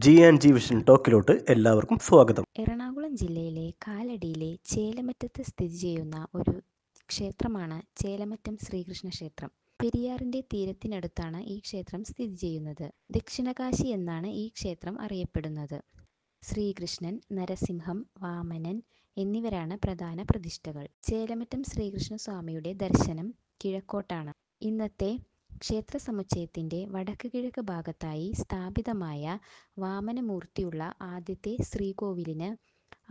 G&G vision ടോക്കിലോട്ട് എല്ലാവർക്കും സ്വാഗതം. എറണാകുളം ജില്ലയിലെ കാലടിയിലെ ചേലമറ്റത്ത് സ്ഥിതി ചെയ്യുന്ന ഒരു ക്ഷേത്രമാണ് ചേലമറ്റം ശ്രീകൃഷ്ണ ക്ഷേത്രം. പെരിയാറിന്റെ തീരത്തിനടുത്താണ് ഈ ക്ഷേത്രം സ്ഥിതി ചെയ്യുന്നത്. ദക്ഷിണകാശി എന്നാണ് ഈ ക്ഷേത്രം അറിയപ്പെടുന്നത്. ശ്രീകൃഷ്ണൻ, നരസിംഹം, വാമനൻ എന്നിവരാണ് പ്രധാന പ്രതിഷ്ഠകൾ. ചേലമറ്റം ശ്രീകൃഷ്ണസ്വാമിയുടെ ദർശനം കിഴക്കോട്ടാണ്. ഇന്നത്തെ ക്ഷേത്ര സമുച്ചയത്തിന്റെ വടക്ക് കിഴക്ക് ഭാഗത്തായി സ്ഥാപിതമായ വാമനമൂർത്തിയുള്ള ആദ്യത്തെ ശ്രീകോവിലിന്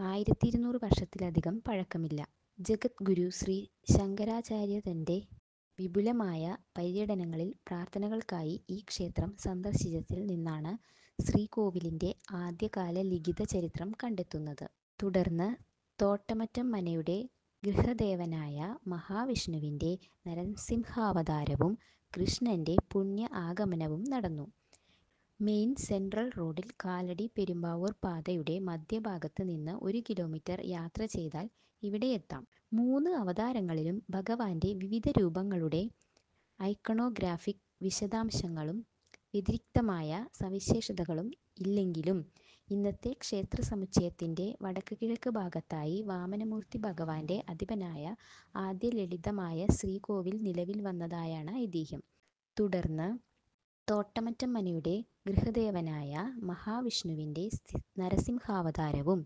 1200 വർഷത്തിലധികം പഴക്കമില്ല. ജഗദ്ഗുരു ശ്രീ ശങ്കരാചാര്യ തന്റെ വിപുലമായ പര്യടനങ്ങളിൽ പ്രാർത്ഥനകൾക്കായി ഈ ക്ഷേത്രം സന്ദർശിച്ചതിൽ നിന്നാണ് ശ്രീകോവിലിന്റെ ആദ്യകാല ലിഖിത ചരിത്രം കണ്ടെത്തുന്നത്. തുടർന്ന് തോട്ടമറ്റം മനയുടെ ഗൃഹദേവനായ മഹാവിഷ്ണുവിന്റെ നരസിംഹാവതാരവും കൃഷ്ണന്റെ പുണ്യ ആഗമനവും നടന്നു. മെയിൻ സെൻട്രൽ റോഡിൽ കാലടി പെരുമ്പാവൂർ പാതയുടെ മധ്യഭാഗത്ത് നിന്ന് 1 കിലോമീറ്റർ യാത്ര ചെയ്താൽ ഇവിടെ എത്താം. 3 അവതാരങ്ങളിലും ഭഗവാന്റെ വിവിധ രൂപങ്ങളുടെ ഐക്കണോഗ്രാഫിക് വിശദാംശങ്ങളും വ്യതിരിക്തമായ സവിശേഷതകളും ഇല്ലെങ്കിലും ഇന്നത്തെ ക്ഷേത്ര സമുച്ചയത്തിന്റെ വടക്ക് കിഴക്ക് ഭാഗത്തായി വാമനമൂർത്തി ഭഗവാന്റെ അധിപനായ ആദ്യ ലളിതമായ ശ്രീകോവിൽ നിലവിൽ വന്നതായാണ് ഐതിഹ്യം. തുടർന്ന് തോട്ടമറ്റം മനയുടെ ഗൃഹദേവനായ മഹാവിഷ്ണുവിന്റെ നരസിംഹാവതാരവും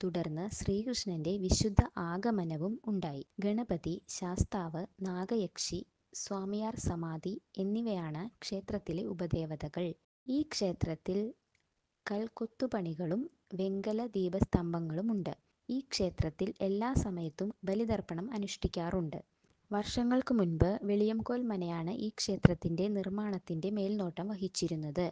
തുടർന്ന് ശ്രീകൃഷ്ണന്റെ വിശുദ്ധ ആഗമനവും ഉണ്ടായി. ഗണപതി, ശാസ്താവ്, നാഗയക്ഷി, സ്വാമിയാർ സമാധി എന്നിവയാണ് ക്ഷേത്രത്തിലെ ഉപദേവതകൾ. ഈ ക്ഷേത്രത്തിൽ കൽക്കൊത്തുപണികളും വെങ്കല ദീപസ്തംഭങ്ങളുമുണ്ട്. ഈ ക്ഷേത്രത്തിൽ എല്ലാ സമയത്തും ബലിതർപ്പണം അനുഷ്ഠിക്കാറുണ്ട്. വർഷങ്ങൾക്ക് മുൻപ് വെളിയംകോൽ മനയാണ് ഈ ക്ഷേത്രത്തിന്റെ നിർമ്മാണത്തിന്റെ മേൽനോട്ടം വഹിച്ചിരുന്നത്.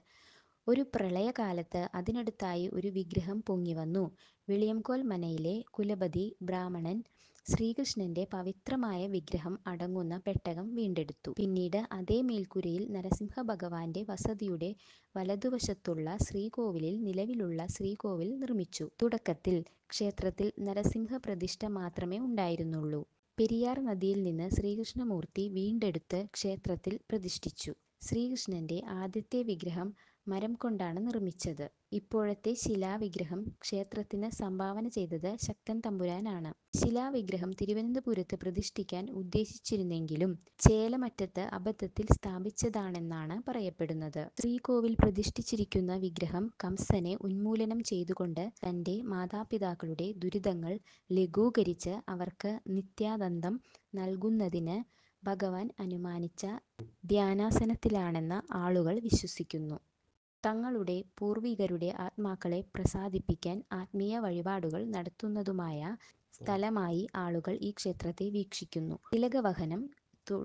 ഒരു പ്രളയകാലത്ത് അതിനടുത്തായി ഒരു വിഗ്രഹം പൊങ്ങിവന്നു. വെളിയംകോൽ മനയിലെ കുലപതി ബ്രാഹ്മണൻ ശ്രീകൃഷ്ണന്റെ പവിത്രമായ വിഗ്രഹം അടങ്ങുന്ന പെട്ടകം വീണ്ടെടുത്തു. പിന്നീട് അതേ മേൽക്കൂരയിൽ നരസിംഹ ഭഗവാന്റെ വസതിയുടെ വലതുവശത്തുള്ള ശ്രീകോവിലിൽ നിലവിലുള്ള ശ്രീകോവിൽ നിർമ്മിച്ചു. തുടക്കത്തിൽ ക്ഷേത്രത്തിൽ നരസിംഹ പ്രതിഷ്ഠ മാത്രമേ ഉണ്ടായിരുന്നുള്ളൂ. പെരിയാർ നദിയിൽ നിന്ന് ശ്രീകൃഷ്ണമൂർത്തി വീണ്ടെടുത്ത് ക്ഷേത്രത്തിൽ പ്രതിഷ്ഠിച്ചു. ശ്രീകൃഷ്ണന്റെ ആദ്യത്തെ വിഗ്രഹം മരം കൊണ്ടാണ് നിർമ്മിച്ചത്. ഇപ്പോഴത്തെ ശിലാവിഗ്രഹം ക്ഷേത്രത്തിന് സംഭാവന ചെയ്തത് ശക്തൻ തമ്പുരാനാണ്. ശിലാവിഗ്രഹം തിരുവനന്തപുരത്ത് പ്രതിഷ്ഠിക്കാൻ ഉദ്ദേശിച്ചിരുന്നെങ്കിലും ചേലമറ്റത്ത് അബദ്ധത്തിൽ സ്ഥാപിച്ചതാണെന്നാണ് പറയപ്പെടുന്നത്. ശ്രീകോവിൽ പ്രതിഷ്ഠിച്ചിരിക്കുന്ന വിഗ്രഹം കംസനെ ഉന്മൂലനം ചെയ്തുകൊണ്ട് തന്റെ മാതാപിതാക്കളുടെ ദുരിതങ്ങൾ ലഘൂകരിച്ച് അവർക്ക് നിത്യാനന്ദം നൽകുന്നതിന് ഭഗവാൻ അനുമാനിച്ച ധ്യാനാസനത്തിലാണെന്ന് ആളുകൾ വിശ്വസിക്കുന്നു. തങ്ങളുടെ പൂർവികരുടെ ആത്മാക്കളെ പ്രസാദിപ്പിക്കാൻ ആത്മീയ വഴിപാടുകൾ നടത്തുന്നതുമായ സ്ഥലമായി ആളുകൾ ഈ ക്ഷേത്രത്തെ വീക്ഷിക്കുന്നു. തിലകവഹനം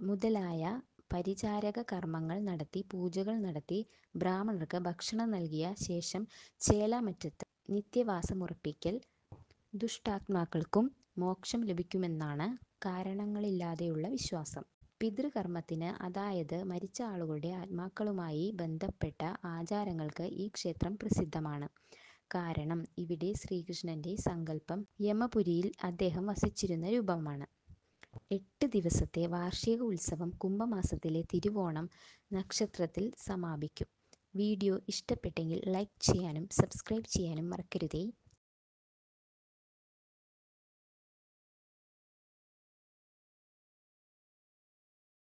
മുതലായ പരിചാരക കർമ്മങ്ങൾ നടത്തി പൂജകൾ നടത്തി ബ്രാഹ്മണർക്ക് ഭക്ഷണം നൽകിയ ശേഷം ചേലമറ്റത്ത് നിത്യവാസമുറപ്പിക്കൽ ദുഷ്ടാത്മാക്കൾക്കും മോക്ഷം ലഭിക്കുമെന്നാണ് കാരണങ്ങളില്ലാതെയുള്ള വിശ്വാസം. പിതൃകർമ്മത്തിന്, അതായത് മരിച്ച ആളുകളുടെ ആത്മാക്കളുമായി ബന്ധപ്പെട്ട ആചാരങ്ങൾക്ക് ഈ ക്ഷേത്രം പ്രസിദ്ധമാണ്. കാരണം ഇവിടെ ശ്രീകൃഷ്ണന്റെ സങ്കല്പം യമപുരിയിൽ അദ്ദേഹം വസിച്ചിരുന്ന രൂപമാണ്. 8 ദിവസത്തെ വാർഷിക ഉത്സവം കുംഭമാസത്തിലെ തിരുവോണം നക്ഷത്രത്തിൽ സമാപിക്കും. വീഡിയോ ഇഷ്ടപ്പെട്ടെങ്കിൽ ലൈക്ക് ചെയ്യാനും സബ്സ്ക്രൈബ് ചെയ്യാനും മറക്കരുതേ.